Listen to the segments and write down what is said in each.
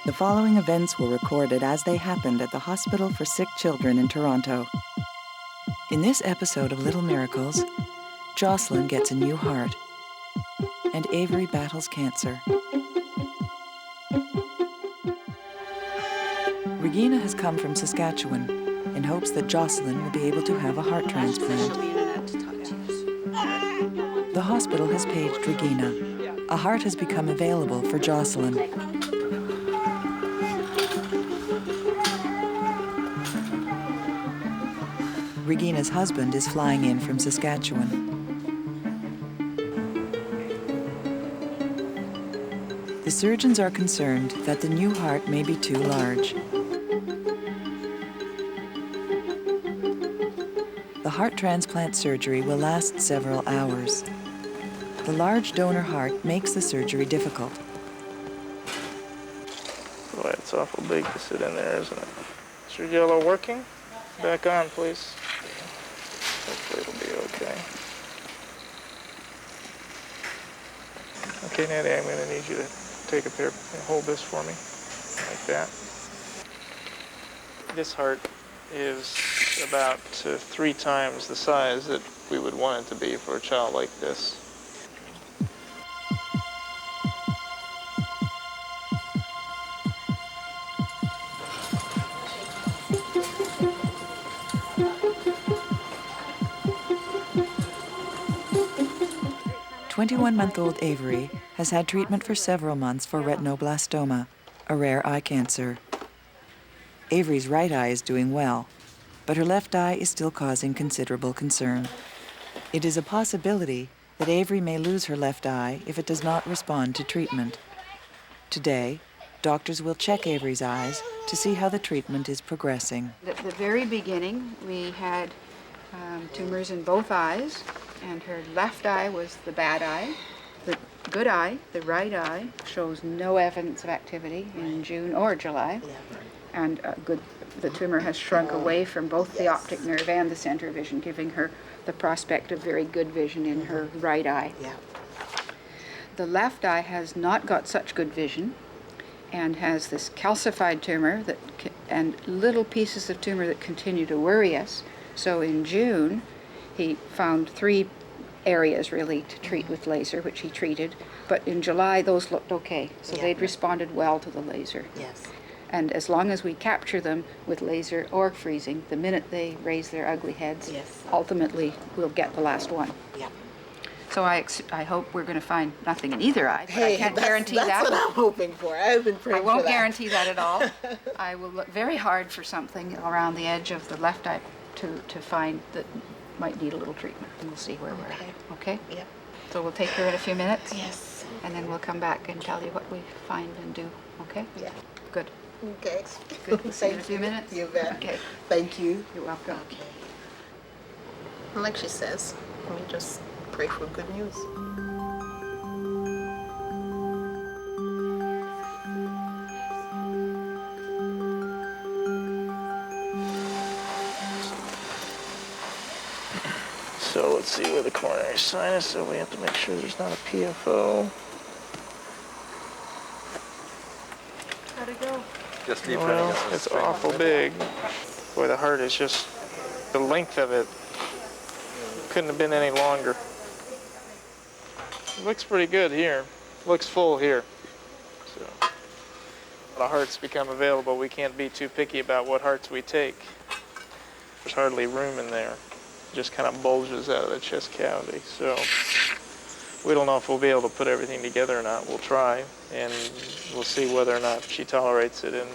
The following events were recorded as they happened at the Hospital for Sick Children in Toronto. In this episode of Little Miracles, Jocelyn gets a new heart, and Avery battles cancer. Regina has come from Saskatchewan in hopes that Jocelyn will be able to have a heart transplant. The hospital has paged Regina. A heart has become available for Jocelyn. Regina's husband is flying in from Saskatchewan. The surgeons are concerned that the new heart may be too large. The heart transplant surgery will last several hours. The large donor heart makes the surgery difficult. Boy, it's awful big to sit in there, isn't it? Is your yellow working? Back on, please. Hopefully it'll be okay. Okay, Natty, I'm going to need you to take a pair and hold this for me, like that. This heart is about 3 times the size that we would want it to be for a child like this. "21-month-old Avery has had treatment for several months for retinoblastoma, a rare eye cancer. Avery's right eye is doing well, but her left eye is still causing considerable concern. It is a possibility that Avery may lose her left eye if it does not respond to treatment. Today, doctors will check Avery's eyes to see how the treatment is progressing. At the very beginning, we had tumors in both eyes, and her left eye was the bad eye. The good eye, the right eye, shows no evidence of activity in June or July. And the tumor has shrunk away from both the optic nerve and the center vision, giving her the prospect of very good vision in her right eye. The left eye has not got such good vision and has this calcified tumor and little pieces of tumor that continue to worry us. So in June, he found 3 areas really to treat with laser, which he treated. But in July, those looked okay. So they'd responded well to the laser. And as long as we capture them with laser or freezing, the minute they raise their ugly heads, ultimately we'll get the last one. So I hope we're going to find nothing in either eye, but I can't guarantee that. That's what I'm hoping for. I've been praying for that. I won't guarantee that at all. I will look very hard for something around the edge of the left eye to find that might need a little treatment, and we'll see where we're at. Okay? Yep. So we'll take her in a few minutes. Yes. And then we'll come back and tell you what we find and do. Okay? Yeah. Good. Okay. Good. We'll see you in a few minutes. You bet. Okay. Thank you. You're welcome. Okay. Like she says, we just pray for good news. So let's see where the coronary sinus, so we have to make sure there's not a PFO. How'd it go? Just leave Well, running. it's awful big. Boy, the heart is just, the length of it couldn't have been any longer. It looks pretty good here. Looks full here. So, the hearts become available. We can't be too picky about what hearts we take. There's hardly room in there. It just kind of bulges out of the chest cavity. So we don't know if we'll be able to put everything together or not. We'll try, and we'll see whether or not she tolerates it. And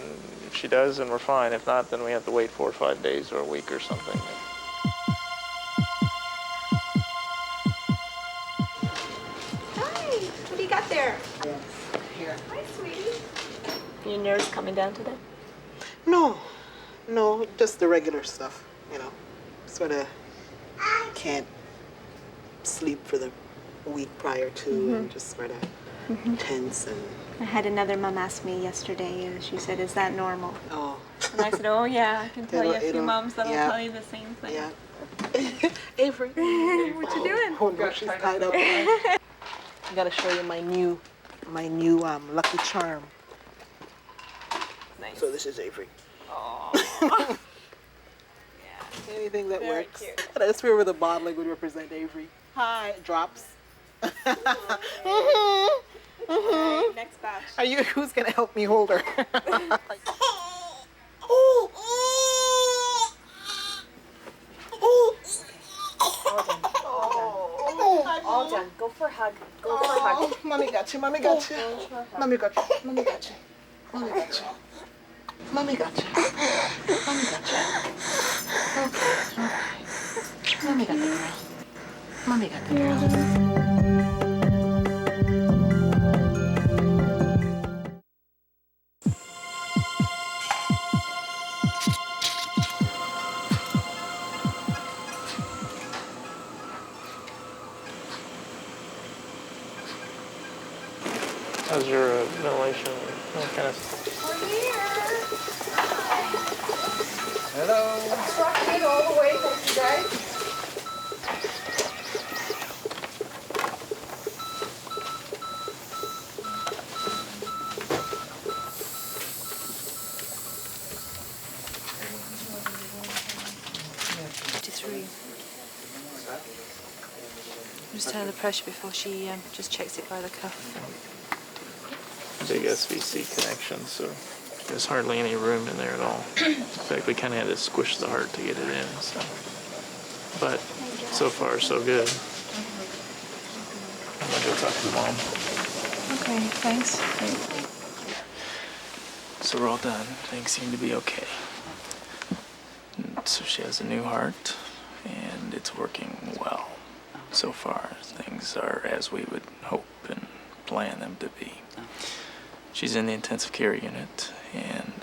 if she does, then we're fine. If not, then we have to wait 4 or 5 days or a week or something. Hi, what do you got there? Here. Hi, sweetie. Your nerves coming down today? No, just the regular stuff, you know. Sort of can't sleep for the week prior to and just sort of tense and... I had another mom ask me yesterday, she said, is that normal? Oh. And I said, oh yeah, I can tell you a few It'll- moms that'll yeah. tell you the same thing. Yeah. Avery. What you doing? Oh no, she's tied up. I gotta show you my new Lucky Charm. nice. So this is Avery. Aww. Anything that Very works. cute. And I just remember the bottling would represent Avery. Hi, drops. Alright, next batch. Are you? Who's gonna help me hold her? All done. Go for a hug. Go for a hug. Mommy got you. Mommy got you. Mommy got you. Mommy got you. Mommy got you. Mommy got you. Mommy got you. Okay. Mommy got the girl. Mommy got the girl. How's your ventilation? What kind of stuff? We're here. Hello. Trucked in all the way, thank you guys. Just tell her the pressure before she just checks it by the cuff. Big SVC connection, so there's hardly any room in there at all. In fact, we kind of had to squish the heart to get it in. So, but so far so good. I'm gonna go talk to Mom. Okay, thanks. So we're all done. Things seem to be okay. So she has a new heart, and it's working well. So far, things are as we would hope and plan them to be. She's in the intensive care unit, and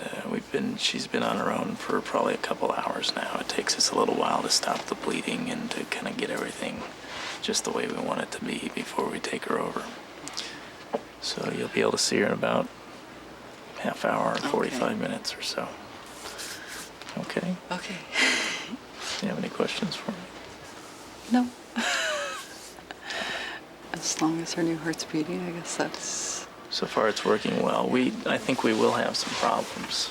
she's been on her own for probably a couple hours now. It takes us a little while to stop the bleeding and to kind of get everything just the way we want it to be before we take her over. So you'll be able to see her in about half hour, 45 minutes or so. Okay? Okay. Do you have any questions for me? No. As long as her new heart's beating, I guess that's... So far it's working well. I think we will have some problems.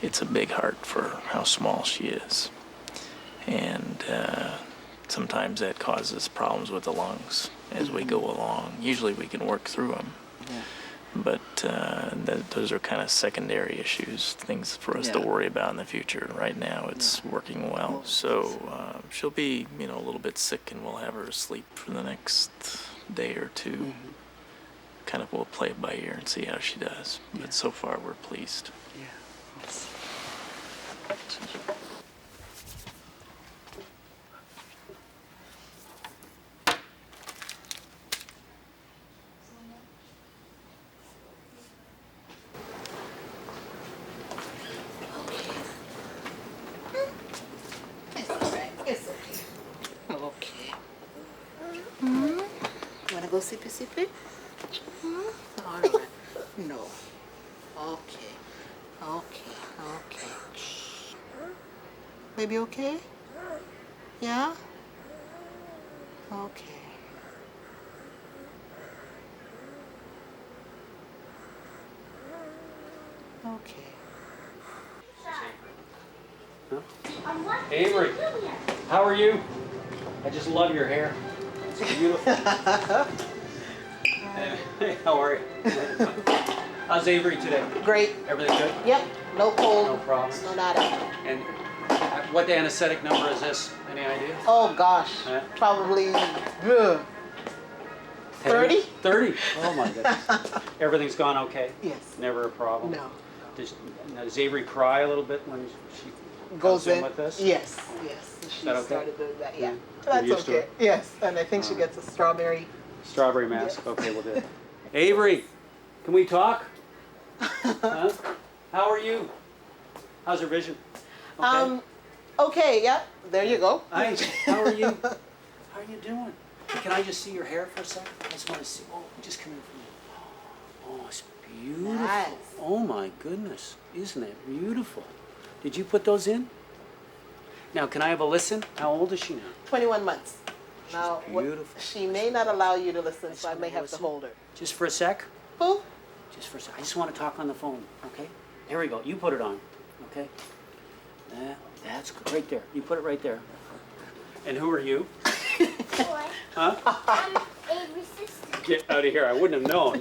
It's a big heart for how small she is. And sometimes that causes problems with the lungs as we go along. Usually we can work through them. Yeah. But those are kind of secondary issues, things for us to worry about in the future. Right now it's working well. So she'll be, a little bit sick, and we'll have her asleep for the next day or two. Kind of we'll play it by ear and see how she does. But so far we're pleased. Yeah. Yes. It's okay. Okay. Wanna go sippy sippy? All right. No. Okay. Okay. Okay. Baby, okay? Yeah? Okay. Okay. Avery, how are you? I just love your hair. It's beautiful. Hey, how are you? How's Avery today? Great. Everything good? Yep. No cold. No problems. No nada. And what anesthetic number is this? Any idea? Oh gosh. Huh? Probably 30? 30? Oh my goodness. Everything's gone okay? Yes. Never a problem? No. Does Avery cry a little bit when she Goes comes in with this? Yes. Yes. She that okay? started doing that. Yeah. You're That's used to okay. it? Yes. And I think she gets a strawberry. Strawberry mask? Okay, we'll do it. Avery, can we talk? Huh? How are you? How's her vision? Okay. Okay, yeah, there you go. Hi, how are you? How are you doing? Can I just see your hair for a second? I just want to see. Oh, just come in for me. Oh, it's beautiful. Nice. Oh my goodness, isn't it beautiful? Did you put those in? Now, can I have a listen? How old is she now? 21 months. She's Now, beautiful. she may not allow you to listen, so I just may wanna have to listen. hold her. Just for a sec? Who? Just for a sec. I just want to talk on the phone, okay? There we go. You put it on. Okay. That's good. Right there. You put it right there. And who are you? Boy. Huh? I'm Avery's sister. Get out of here. I wouldn't have known.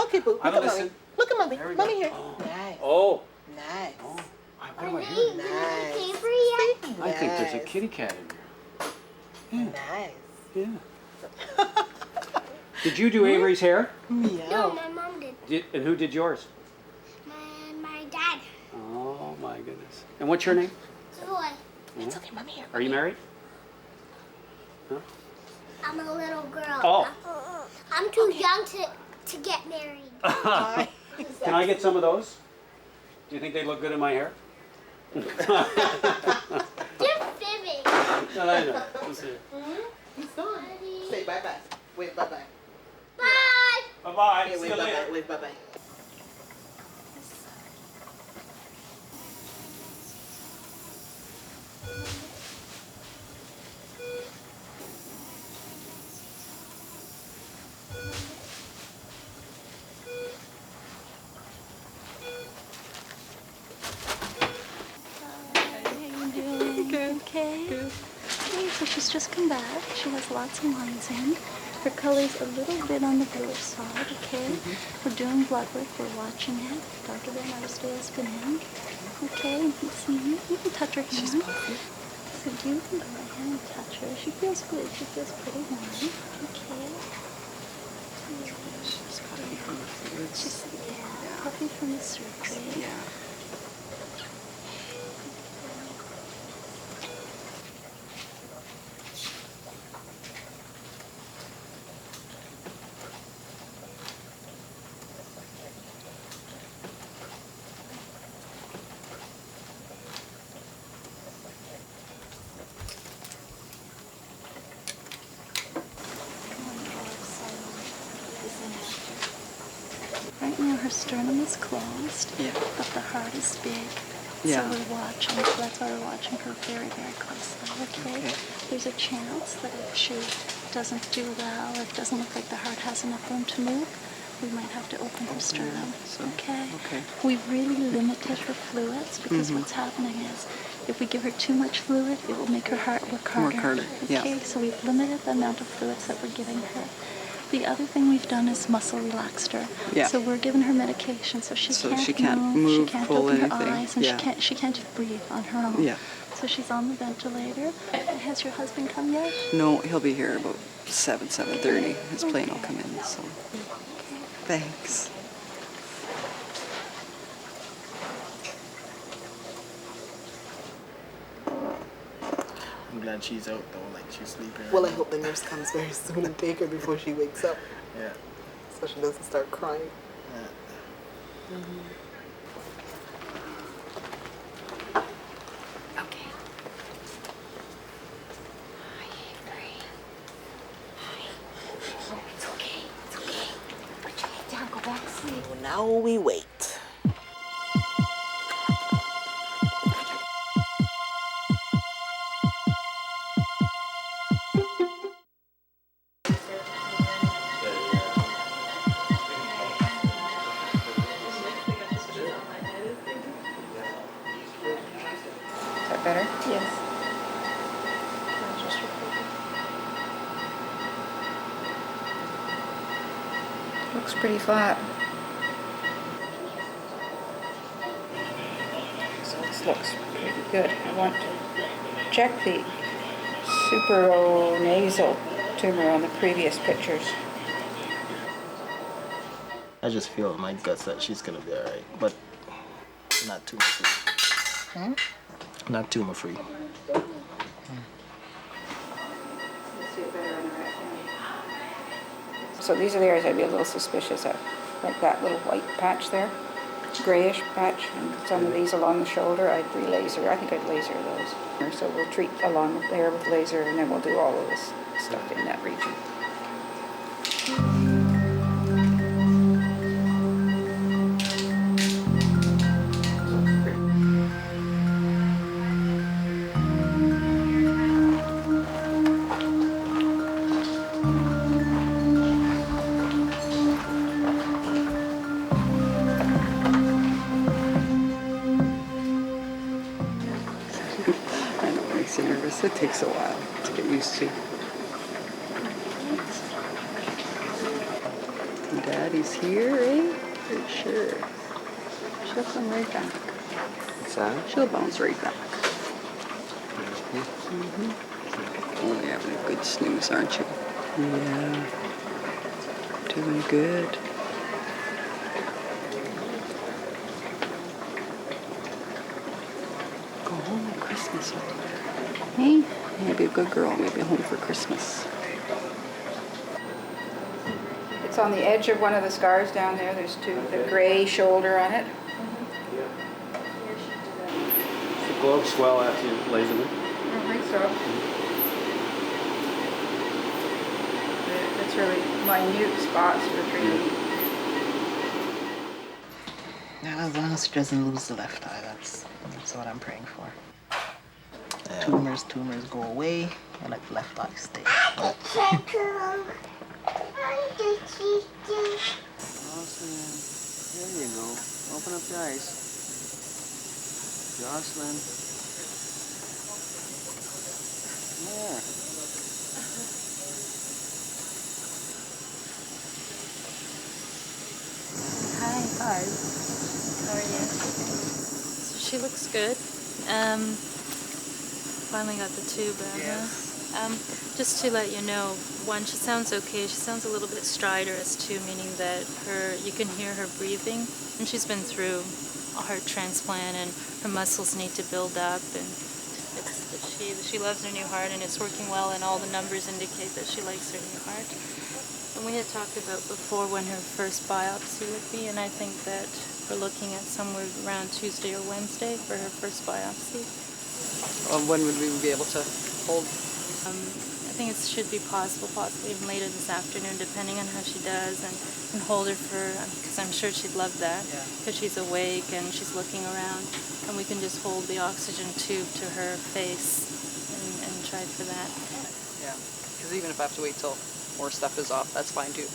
Okay, boo. Look I'm at mommy. listening. Look at mommy. There we Mommy go. here. Oh. Nice. Oh. Nice. Oh. What Are do I they hear? Avery yet? I think there's a Nice. kitty cat in here. Nice. Yeah. Did you do Avery's hair? No, Meow. my mom did. And who did yours? My dad. Oh my goodness. And what's your name? Boy. It's okay, mommy here. Are you married? Huh? I'm a little girl. Oh. I'm too young to get married. Can I get some of those? Do you think they look good in my hair? You're fibbing. I know. Let's see. He's gone. Say bye-bye. Wait, bye-bye. Bye. Bye-bye. Yeah, See wait, you bye-bye. later. Wait, bye-bye. Okay. Okay, so she's just come back. She has lots of lines in. Her color's a little bit on the bluish side, okay? We're doing blood work. We're watching it. Dr. Van Arsdale's been in. Okay, and he's seen it. You can touch her hand. She's puffy. So you can go ahead and touch her. She feels good. She feels pretty warm. Okay. She's puffy from the fluids. She's, puffy from the surgery. Yeah. Right now her sternum is closed, Yeah. but the heart is big. Yeah. So we're watching, so that's why we're watching her very, very closely, okay? Okay. There's a chance that if she doesn't do well, if it doesn't look like the heart has enough room to move, we might have to open her sternum, so- okay? okay. We really limited her fluids because what's happening is if we give her too much fluid, it will make her heart work harder. Work harder, yeah. Okay, so we've limited the amount of fluids that we're giving her. The other thing we've done is muscle relaxed her. Yeah. So we're giving her medication so she So can't she can't move, she can't pull open anything, her eyes, and yeah. she can't just breathe on her own. Yeah. So she's on the ventilator. Has your husband come yet? No, he'll be here about 7:30. His plane will come in, so. Thanks. I'm glad she's out though, like she's sleeping. Well, I right hope the nurse comes very soon and take her before she wakes up, now. Yeah. so she doesn't start crying. Yeah. Okay. Hi, Avery. Hi. Oh, it's okay. It's okay. Put your head down. Go back to sleep. Well, now we wait. Is that better? Yes. Looks pretty flat. So this looks pretty good. I want to check the supranasal tumor on the previous pictures. I just feel in my guts that she's gonna be alright, but not tumor free. Not tumor free. So these are the areas I'd be a little suspicious of, like that little white patch there, grayish patch, and some of these along the shoulder. I'd re-laser. I think I'd laser those. So we'll treat along there with laser, and then we'll do all of this stuff in that region. So it takes a while to get used to. Daddy's here, eh? For sure. She'll come right back. What's that? She'll bounce right back. Oh, you're having a good snooze, aren't you? Yeah. Doing good. Go home at Christmas. Hey? Maybe a good girl. Maybe home for Christmas. It's on the edge of one of the scars down there. There's the gray shoulder on it. The gloves swell after you laser them. I don't think so. It's really minute spots for treating. Now, as long as she doesn't lose the left eye, that's what I'm praying for. Yeah. Tumors go away, and let the left eye stay. Jocelyn, there you go. Open up your eyes. Jocelyn. There. Hi. How are you? So she looks good. Finally got the tube out. Yes. Just to let you know, one, she sounds okay. She sounds a little bit stridorous too, meaning that you can hear her breathing. And she's been through a heart transplant, and her muscles need to build up. And she loves her new heart, and it's working well. And all the numbers indicate that she likes her new heart. And we had talked about before when her first biopsy would be, and I think that we're looking at somewhere around Tuesday or Wednesday for her first biopsy. When would we be able to hold? I think it should be possible, possibly even later this afternoon, depending on how she does, and hold her for, because I'm sure she'd love that, because she's awake and she's looking around, and we can just hold the oxygen tube to her face and try for that. Yeah, because even if I have to wait till more stuff is off, that's fine too.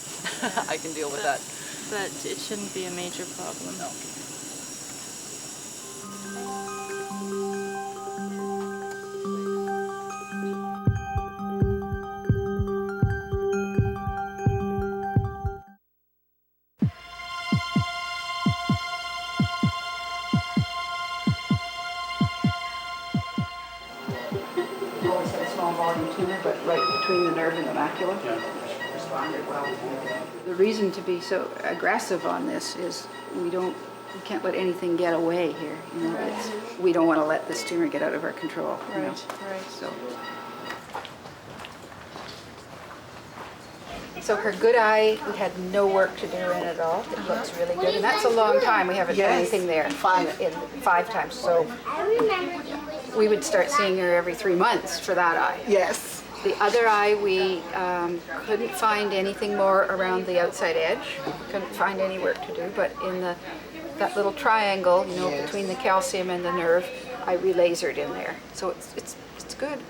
I can deal with that. But it shouldn't be a major problem. No. Always had a small volume tumor, but right between the nerve and the macula. Yeah. Responded well. The reason to be so aggressive on this is we can't let anything get away here. You know, we don't want to let this tumor get out of our control. You know? Right. So her good eye, we had no work to do in it at all. It looks really good, and that's a long time. We haven't done anything there in 5 times. So we would start seeing her every 3 months for that eye. Yes. The other eye, we couldn't find anything more around the outside edge. Couldn't find any work to do, but in that little triangle, you know, between the calcium and the nerve, I re-lasered in there. So it's good.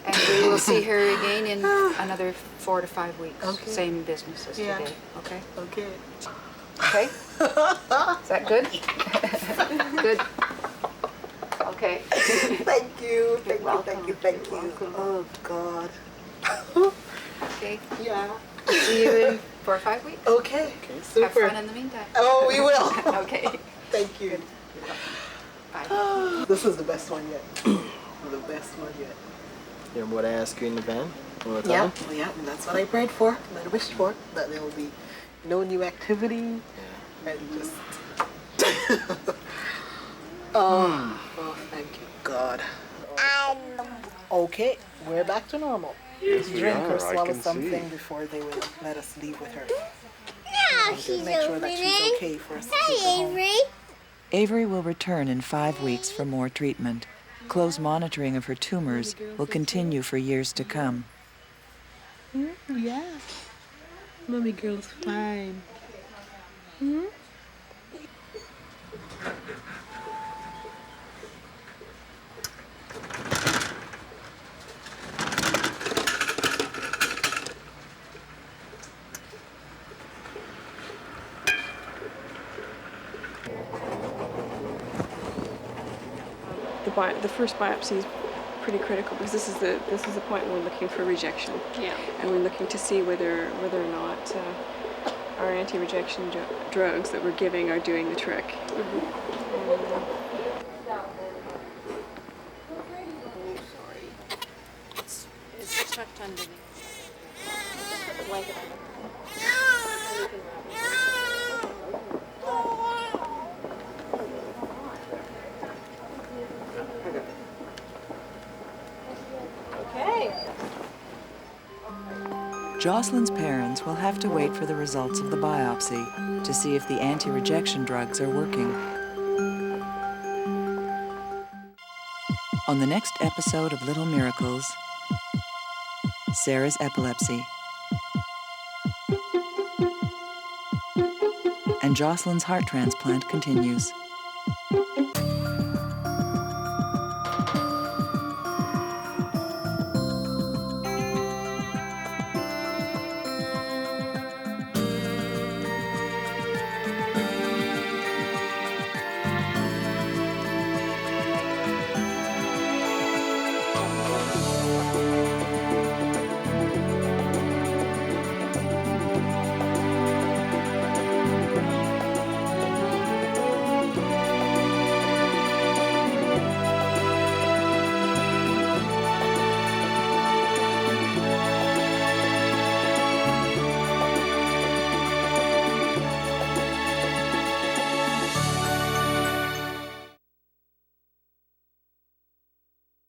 And we will see her again in another 4 to 5 weeks. Okay. Same business as today. Okay? Okay. Okay? Is that good? Good. Okay. Thank you. Thank you. Welcome. Oh, God. Okay. Yeah. See you in 4 or 5 weeks. Okay. Super. Have fun in the meantime. Oh, we will. Okay. Thank you. Bye. This is the best one yet. The best one yet. You remember what I asked you in the van? Yeah, and that's what I prayed for, and I wished for, that there will be no new activity, and just... oh, thank you, God. Okay, we're back to normal. Yes, we Drink are. or swallow I can something see. before they will let us leave with her. Now she's Make sure over that there. she's okay for us to take her Hi, home. Avery. Avery will return in 5 weeks for more treatment. Close monitoring of her tumors will continue for years to come. Yeah. Mommy girl's fine. The first biopsy is pretty critical because this is the point when we're looking for rejection. Yeah. And we're looking to see whether or not our anti-rejection drugs that we're giving are doing the trick. It's tucked underneath. Put the blanket on. Okay. Jocelyn's parents will have to wait for the results of the biopsy to see if the anti-rejection drugs are working. On the next episode of Little Miracles, Sarah's epilepsy. And Jocelyn's heart transplant continues.